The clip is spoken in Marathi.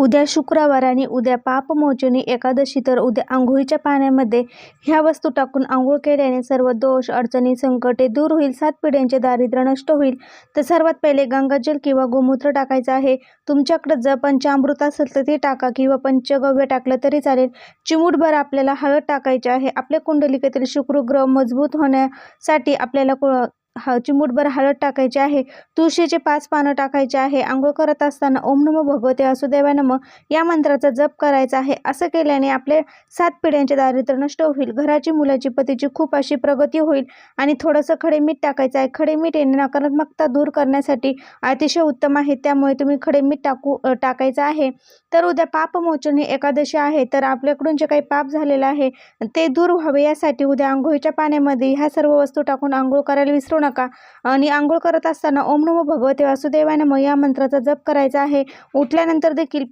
उद्या शुक्रवार आणि उद्या पापमोचनी एकादशी, तर उद्या अंघोळीच्या पाण्यामध्ये ह्या वस्तू टाकून आंघोळ केल्याने सर्व दोष, अडचणी, संकटे दूर होईल, 7 पिढ्यांचे दारिद्र्य नष्ट होईल. तर सर्वात पहिले गंगाजल किंवा गोमूत्र टाकायचं आहे. तुमच्याकडे जर पंचामृत असेल तर ते टाका किंवा पंचगव्य टाकलं तरी चालेल. चिमूटभर आपल्याला हळद टाकायची आहे. आपल्या कुंडलिकेतील शुक्र ग्रह मजबूत होण्यासाठी आपल्याला चिमूटभर हळद टाकायची आहे. तुळशीचे 5 पानं टाकायचे आहे. आंघोळ करत असताना ओम नमो भगवते वासुदेवाय नमः या मंत्राचा जप करायचा आहे. असं केल्याने आपले 7 पिढ्यांचे दारिद्र्य नष्ट होईल. घराची, मुलाची, पतीची खूप अशी प्रगती होईल. आणि थोडंसं खडे मीठ टाकायचं आहे. खडे मीठ हे नकारात्मकता दूर करण्यासाठी अतिशय उत्तम आहे, त्यामुळे तुम्ही खडे मीठ टाकायचं आहे. तर उद्या पापमोचनी एकादशी आहे, तर आपल्याकडून जे काही पाप झालेलं आहे ते दूर व्हावे यासाठी उद्या अंघोळीच्या पाण्यामध्ये ह्या सर्व वस्तू टाकून आंघोळ करायला विसरू नका. आणि आंघोळ करत असताना ओम नमो भगवते वासुदेवाय नमः या मंत्राचा जप करायचा आहे. उठल्यानंतर देखील